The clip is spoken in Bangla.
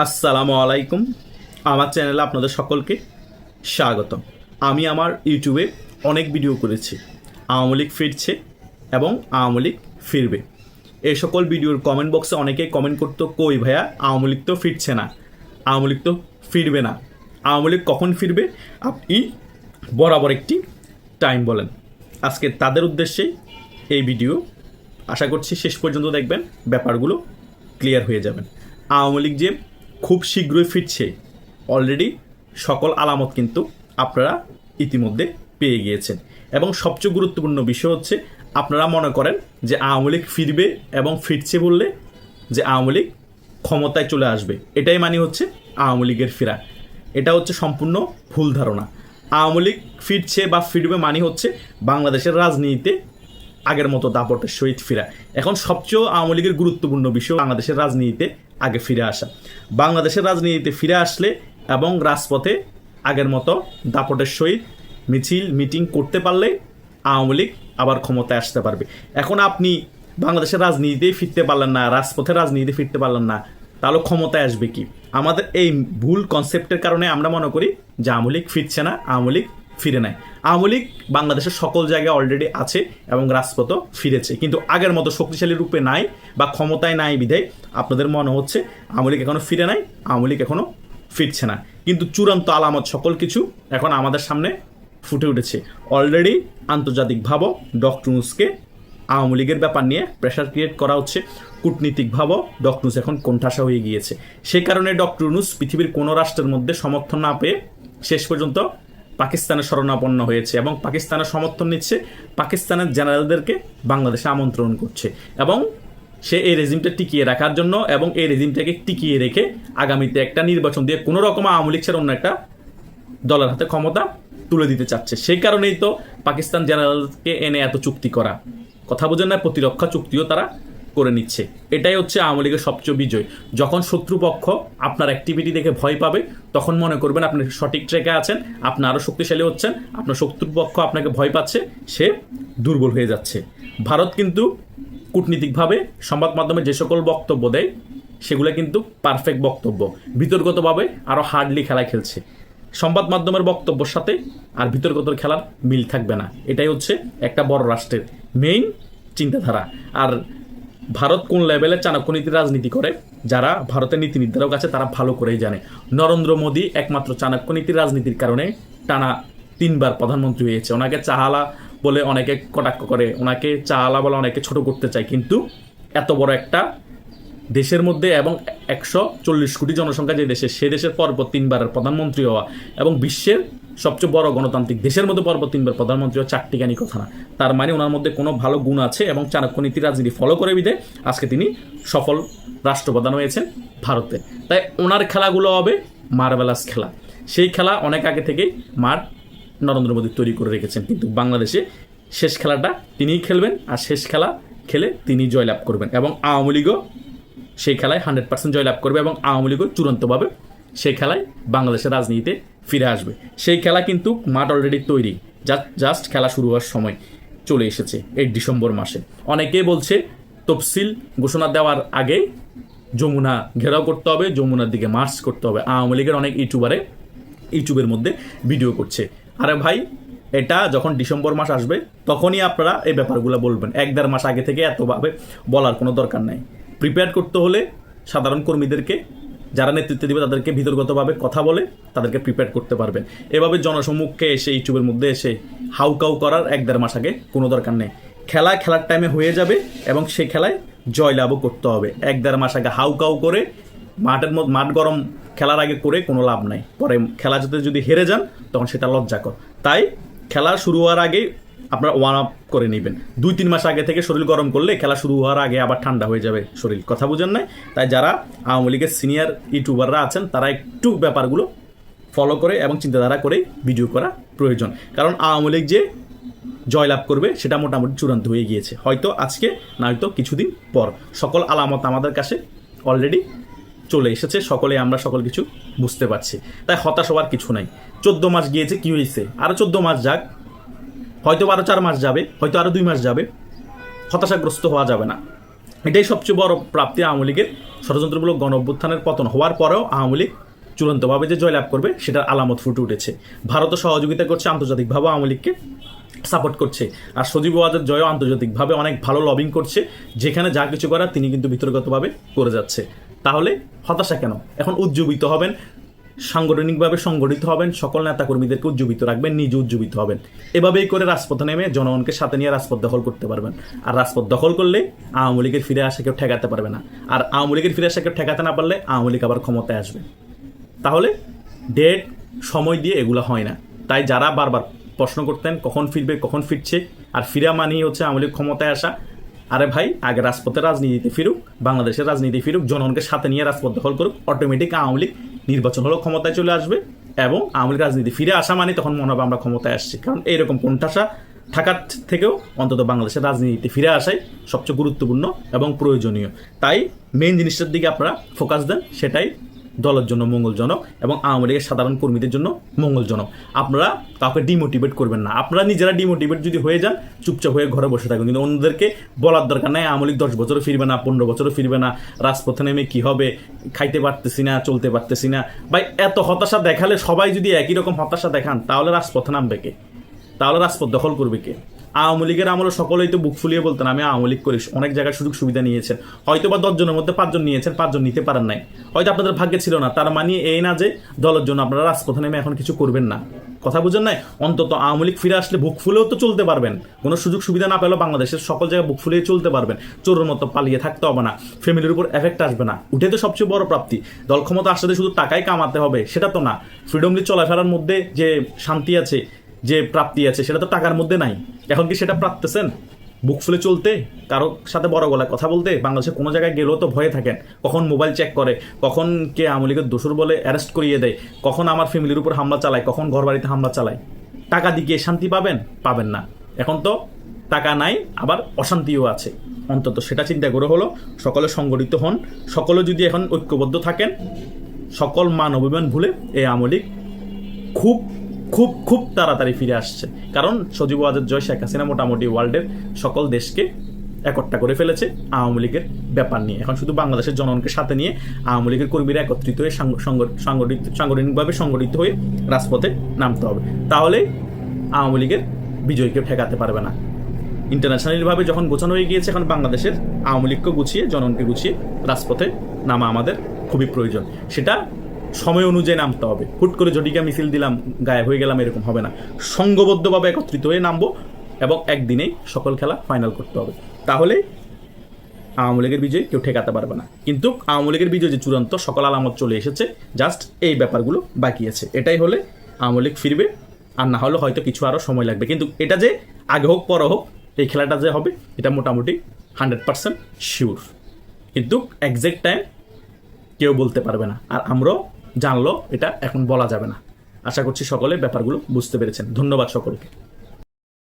আসসালামু আলাইকুম। আমার চ্যানেলে আপনাদের সকলকে স্বাগতম। আমি আমার ইউটিউবে অনেক ভিডিও করেছি, আওয়ামী লীগ ফিরছে এবং আওয়ামী লীগ ফিরবে। এই সকল ভিডিওর কমেন্ট বক্সে অনেকেই কমেন্ট করতো, কই ভাইয়া আওয়ামী লীগ তো ফিরছে না, আওয়ামী লীগ তো ফিরবে না, আওয়ামী লীগ কখন ফিরবে আপনি বরাবর একটি টাইম বলেন। আজকে তাদের উদ্দেশ্যেই এই ভিডিও, আশা করছি শেষ পর্যন্ত দেখবেন, ব্যাপারগুলো ক্লিয়ার হয়ে যাবেন। আওয়ামী লীগ যে খুব শীঘ্রই ফিরছে, অলরেডি সকল আলামত কিন্তু আপনারা ইতিমধ্যে পেয়ে গিয়েছেন। এবং সবচেয়ে গুরুত্বপূর্ণ বিষয় হচ্ছে, আপনারা মনে করেন যে আওয়ামী লীগ ফিরবে এবং ফিরছে বললে যে আওয়ামী লীগ ক্ষমতায় চলে আসবে, এটাই মানে হচ্ছে আওয়ামী লীগের ফেরা। এটা হচ্ছে সম্পূর্ণ ভুল ধারণা। আওয়ামী লীগ ফিরছে বা ফিরবে মানে হচ্ছে বাংলাদেশের রাজনীতিতে আগের মতো দাপটের সহিত ফিরা। এখন সবচেয়ে আওয়ামী লীগের গুরুত্বপূর্ণ বিষয় বাংলাদেশের রাজনীতিতে আগে ফিরে আসা। বাংলাদেশের রাজনীতিতে ফিরে আসলে এবং রাজপথে আগের মতো দাপটের সহিত মিছিল মিটিং করতে পারলে আওয়ামী লীগ আবার ক্ষমতায় আসতে পারবে। এখন আপনি বাংলাদেশের রাজনীতিতেই ফিরতে পারলেন না, রাজপথে রাজনীতিতে ফিরতে পারলেন না, তাহলে ক্ষমতায় আসবে কি? আমাদের এই ভুল কনসেপ্টের কারণে আমরা মনে করি যে আওয়ামী লীগ ফিরছে না, আওয়ামী লীগ ফিরে নাই। আওয়ামী লীগ বাংলাদেশের সকল জায়গায় অলরেডি আছে এবং রাজপথও ফিরেছে, কিন্তু আগের মতো শক্তিশালী রূপে নাই বা ক্ষমতায় নাই বিধায় আপনাদের মনে হচ্ছে আওয়ামী লীগ এখনও ফিরে নাই, আওয়ামী লীগ এখনও ফিরছে না। কিন্তু চূড়ান্ত আলামত সকল কিছু এখন আমাদের সামনে ফুটে উঠেছে। অলরেডি আন্তর্জাতিকভাবেও ডক্টর ইউনূসকে আওয়ামী লীগের ব্যাপার নিয়ে প্রেশার ক্রিয়েট করা হচ্ছে। কূটনীতিকভাবেও ডক্টর ইউনূস এখন কোণঠাসা হয়ে গিয়েছে। সেই কারণে ডক্টর ইউনূস পৃথিবীর কোনো রাষ্ট্রের মধ্যে সমর্থন না পেয়ে শেষ পর্যন্ত পাকিস্তানের শরণাপন্ন হয়েছে এবং পাকিস্তানের সমর্থন নিচ্ছে, পাকিস্তানের জেনারেলদেরকে বাংলাদেশে আমন্ত্রণ করছে এবং সে এই রেজিমটা টিকিয়ে রাখার জন্য এবং এই রেজিমটাকে টিকিয়ে রেখে আগামীতে একটা নির্বাচন দিয়ে কোনো রকম আওয়ামী লীগ ছাড়া অন্য একটা দলের হাতে ক্ষমতা তুলে দিতে চাচ্ছে। সেই কারণেই তো পাকিস্তান জেনারেলকে এনে এত চুক্তি করা, কথা বোঝেন না, প্রতিরক্ষা চুক্তিও তারা করে নিচ্ছে। এটাই হচ্ছে আওয়ামী লীগের সবচেয়ে বিজয়। যখন শত্রুপক্ষ আপনার অ্যাক্টিভিটি দেখে ভয় পাবে, তখন মনে করবেন আপনি সঠিক ট্র্যাকে আছেন, আপনি আরও শক্তিশালী হচ্ছেন। আপনার শত্রুপক্ষ আপনাকে ভয় পাচ্ছে, সে দুর্বল হয়ে যাচ্ছে। ভারত কিন্তু কূটনীতিকভাবে সংবাদ মাধ্যমে যে সকল বক্তব্য দেয় সেগুলো কিন্তু পারফেক্ট বক্তব্য, বিতর্কতভাবে আরও হার্ডলি খেলা খেলছে। সংবাদ মাধ্যমের বক্তব্যের সাথে আর বিতর্কত খেলার মিল থাকবে না। এটাই হচ্ছে একটা বড় রাষ্ট্রের মেইন চিন্তাধারা। আর ভারত কোন লেভেলে চাণক্যনীতির রাজনীতি করে, যারা ভারতের নীতি নির্ধারক আছে তারা ভালো করেই জানে। নরেন্দ্র মোদী একমাত্র চাণক্যনীতির রাজনীতির কারণে টানা 3বার প্রধানমন্ত্রী হয়েছে। ওনাকে চাহালা বলে অনেকে কটাক্ষ করে, ওনাকে চাহালা বলে অনেকে ছোট করতে চায়, কিন্তু এত বড় একটা দেশের মধ্যে এবং 140 কোটি জনসংখ্যা যে দেশে, সে দেশের পরপর 3বারের প্রধানমন্ত্রী হওয়া এবং বিশ্বের সবচেয়ে বড় গণতান্ত্রিক দেশের মধ্যে পরপর 3বার প্রধানমন্ত্রী হওয়া চারটিখানি কথা না। তার মানে ওনার মধ্যে কোনো ভালো গুণ আছে এবং চাণক্যনীতির রাজনীতি ফলো করে বিধে আজকে তিনি সফল রাষ্ট্রপ্রধান হয়েছেন ভারতে। তাই ওনার খেলাগুলো হবে মার্বেলাস খেলা। সেই খেলা অনেক আগে থেকেই মাঠ নরেন্দ্র মোদী তৈরি করে রেখেছেন, কিন্তু বাংলাদেশে শেষ খেলাটা তিনিই খেলবেন আর শেষ খেলা খেলে তিনি জয়লাভ করবেন এবং আওয়ামী লীগও সেই খেলায় 100% জয়লাভ করবে এবং আওয়ামী লীগও চূড়ান্তভাবে সেই খেলায় বাংলাদেশের রাজনীতিতে ফিরে আসবে। সেই খেলা কিন্তু মাঠ অলরেডি তৈরি, জাস্ট খেলা শুরু হওয়ার সময় চলে এসেছে এই ডিসেম্বর মাসে। অনেকেই বলছে তফসিল ঘোষণা দেওয়ার আগে যমুনা ঘেরাও করতে হবে, যমুনার দিকে মার্চ করতে হবে। আওয়ামী লীগের অনেক ইউটিউবের মধ্যে ভিডিও করছে। আরে ভাই, এটা যখন ডিসেম্বর মাস আসবে তখনই আপনারা এই ব্যাপারগুলো বলবেন। 1-1.5 মাস আগে থেকে এতভাবে বলার কোনো দরকার নাই। প্রিপেয়ার করতে হলে সাধারণ কর্মীদেরকে, যারা নেতৃত্ব দেবে তাদেরকে ভিতরগতভাবে কথা বলে তাদেরকে প্রিপেয়ার করতে পারবেন। এভাবে জনসম্মুখে এসে ইউটিউবের মধ্যে এসে হাউকাউ করার 1-1.5 মাস আগে কোনো দরকার নেই। খেলার টাইমে হয়ে যাবে এবং সেই খেলায় জয়লাভও করতে হবে। 1-1.5 মাস আগে হাউকাউ করে মাঠ গরম খেলার আগে করে কোনো লাভ নাই। পরে খেলা যদি হেরে যান তখন সেটা লজ্জাকর। তাই খেলা শুরু হওয়ার আগে আপনারা ওয়ার্ম আপ করে নেবেন। 2-3 মাস আগে থেকে শরীর গরম করলে খেলা শুরু হওয়ার আগে আবার ঠান্ডা হয়ে যাবে শরীর, কথা বুঝেন নাই? তাই যারা আওয়ামী লীগের সিনিয়র ইউটিউবাররা আছেন তারা একটু ব্যাপারগুলো ফলো করে এবং চিন্তাধারা করে ভিডিও করা প্রয়োজন। কারণ আওয়ামী লীগ যে জয়লাভ করবে সেটা মোটামুটি চূড়ান্ত হয়ে গিয়েছে, হয়তো আজকে না হয়তো কিছুদিন পর। সকল আলামত আমাদের কাছে অলরেডি চলে এসেছে, আমরা সকল কিছু বুঝতে পারছি। তাই হতাশ হওয়ার কিছু নাই। 14 মাস গিয়েছে, কি হয়েছে? আরও 14 মাস যাক, হয়তো আরও 4 মাস যাবে, হয়তো আরও 2 মাস যাবে। হতাশাগ্রস্ত হওয়া যাবে না। এটাই সবচেয়ে বড় প্রাপ্তি আওয়ামী লীগের। ষড়যন্ত্রমূলক গণ অভ্যুত্থানের পতন হওয়ার পরেও আওয়ামী লীগ চূড়ান্তভাবে যে জয়লাভ করবে সেটার আলামত ফুটে উঠেছে। ভারতও সহযোগিতা করছে, আন্তর্জাতিকভাবে আওয়ামী লীগকে সাপোর্ট করছে। আর সজীব ওয়াজেদ জয়ও আন্তর্জাতিকভাবে অনেক ভালো লবিং করছে, যেখানে যা কিছু করার তিনি কিন্তু বিতর্কগতভাবে করে যাচ্ছে। তাহলে হতাশা কেন? এখন উজ্জীবিত হবেন, সাংগঠনিকভাবে সংগঠিত হবেন, সকল নেতাকর্মীদেরকে উজ্জীবিত রাখবেন, নিজে উজ্জীবিত হবেন। এভাবেই করে রাজপথে নেমে জনগণকে সাথে নিয়ে রাজপথ দখল করতে পারবেন। আর রাজপথ দখল করলে আওয়ামী লীগের ফিরে আসা কেউ ঠেকাতে পারবে না। আর আওয়ামী লীগের ফিরে আসা কেউ ঠেকাতে না পারলে আওয়ামী লীগ আবার ক্ষমতায় আসবে। তাহলে ডেট সময় দিয়ে এগুলো হয় না। তাই যারা বারবার প্রশ্ন করতেন কখন ফিরবে, কখন ফিরছে, আর ফিরা মানেই হচ্ছে আওয়ামী লীগ ক্ষমতায় আসা। আরে ভাই, আগে রাজপথের রাজনীতিতে ফিরুক, বাংলাদেশের রাজনীতি ফিরুক, জনগণকে সাথে নিয়ে রাজপথ দখল করুক, অটোমেটিক আওয়ামী লীগ নির্বাচন হলেও ক্ষমতায় চলে আসবে। এবং আওয়ামী লীগ রাজনীতি ফিরে আসা মানে তখন মনে হবে আমরা ক্ষমতায় আসছি। কারণ এইরকম কোণঠাসা থাকার থেকেও অন্তত বাংলাদেশের রাজনীতিতে ফিরে আসাই সবচেয়ে গুরুত্বপূর্ণ এবং প্রয়োজনীয়। তাই মেইন জিনিসটার দিকে আপনারা ফোকাস দেন, সেটাই দলের জন্য মঙ্গলজনক এবং আওয়ামী লীগের সাধারণ কর্মীদের জন্য মঙ্গলজনক। আপনারা কাউকে ডিমোটিভেট করবেন না। আপনারা নিজেরা ডিমোটিভেট যদি হয়ে যান, চুপচাপ হয়ে ঘরে বসে থাকুন, কিন্তু অন্যদেরকে বলার দরকার নাই আওয়ামী লীগ 10 বছরও ফিরবে না, 15 বছরও ফিরবে না, রাজপথে নেমে কী হবে, খাইতে পারতেছি না, চলতে পারতেছি না। ভাই, এত হতাশা দেখালে, সবাই যদি একই রকম হতাশা দেখান, তাহলে রাজপথে নামবে কে? তাহলে রাজপথ দখল করবে কে? আওয়ামী লীগের আমলে সকলেই তো বুক ফুলিয়ে বলতেন আমি আওয়ামী লীগ করি, অনেক জায়গায় সুযোগ সুবিধা নিয়েছেন, হয়তো বা 10 জনের মধ্যে 5 জন নিয়েছেন, 5 জন নিতে পারেন নাই, হয়তো আপনাদের ভাগ্যে ছিল না। তার মানে এই না যে দলের জন্য আপনারা রাজপথে নেমে এখন কিছু করবেন না। কথা বুঝেন নাই? অন্তত আওয়ামী লীগ ফিরে আসলে বুক ফুলেও তো চলতে পারবেন। কোনো সুযোগ সুবিধা না পেলেও বাংলাদেশের সকল জায়গায় বুক ফুলিয়ে চলতে পারবেন। চোরের মতো পালিয়ে থাকতে হবে না, ফ্যামিলির উপর এফেক্ট আসবে না। উঠে তো সবচেয়ে বড় প্রাপ্তি। দল ক্ষমতা আসলে শুধু টাকাই কামাতে হবে সেটা তো না। ফ্রিডমলি চলাফেরার মধ্যে যে শান্তি আছে, যে প্রাপ্তি আছে, সেটা তো টাকার মধ্যে নাই। এখন কি সেটা প্রাপ্তেছেন? বুক ফুলে চলতে, কারো সাথে বড় গলায় কথা বলতে, বাংলাদেশে কোনো জায়গায় গেলেও তো ভয়ে থাকেন, কখন মোবাইল চেক করে, কখন কে আওয়ামী লীগের দোসর বলে অ্যারেস্ট করিয়ে দেয়, কখন আমার ফ্যামিলির উপর হামলা চালায়, কখন ঘর বাড়িতে হামলা চালায়। টাকা দিয়ে শান্তি পাবেন? পাবেন না। এখন তো টাকা নাই, আবার অশান্তিও আছে। অন্তত সেটা চিন্তা করে হলো সকলে সংগঠিত হন। সকলে যদি এখন ঐক্যবদ্ধ থাকেন, সকল মান অভিমান ভুলে এই আওয়ামী লীগ খুব খুব খুব তাড়াতাড়ি ফিরে আসছে। কারণ সজীব ওয়াজেদ জয়, শেখ হাসিনা মোটামুটি ওয়ার্ল্ডের সকল দেশকে একটা করে ফেলেছে আওয়ামী লীগের ব্যাপার নিয়ে। এখন শুধু বাংলাদেশের জনগণকে সাথে নিয়ে আওয়ামী লীগের কর্মীরা একত্রিত হয়ে সাংগঠনিকভাবে সংগঠিত হয়ে রাজপথে নামতে হবে। তাহলে আওয়ামী লীগের বিজয়কে ঠেকাতে পারবে না। ইন্টারন্যাশনালিভাবে যখন গোছানো হয়ে গিয়েছে, এখন বাংলাদেশের আওয়ামী লীগকে গুছিয়ে, জনগণকে গুছিয়ে রাজপথে নামা আমাদের খুবই প্রয়োজন। সেটা সময় অনুযায়ী নামতে হবে। হুট করে জটিকা মিছিল দিলাম, গায়েব হয়ে গেলাম, এরকম হবে না। সংঘবদ্ধভাবে একত্রিত হয়ে নামবো এবং একদিনেই সকল খেলা ফাইনাল করতে হবে। তাহলে আওয়ামী লীগের বিজয় কেউ ঠেকাতে পারবে না। কিন্তু আওয়ামী লীগের বিজয় যে চূড়ান্ত, সকল আলামত চলে এসেছে, জাস্ট এই ব্যাপারগুলো বাকি আছে। এটাই হলে আওয়ামী লীগ ফিরবে, আর না হলে হয়তো কিছু আরও সময় লাগবে। কিন্তু এটা যে আগে হোক পরে হোক, এই খেলাটা যে হবে এটা মোটামুটি 100% শিওর। কিন্তু এক্সাক্ট টাইম কেউ বলতে পারবে না, আর আমরাও জানলো এটা এখন বলা যাবে না। আশা করছি সকলে ব্যাপারগুলো বুঝতে পেরেছেন। ধন্যবাদ সকলকে।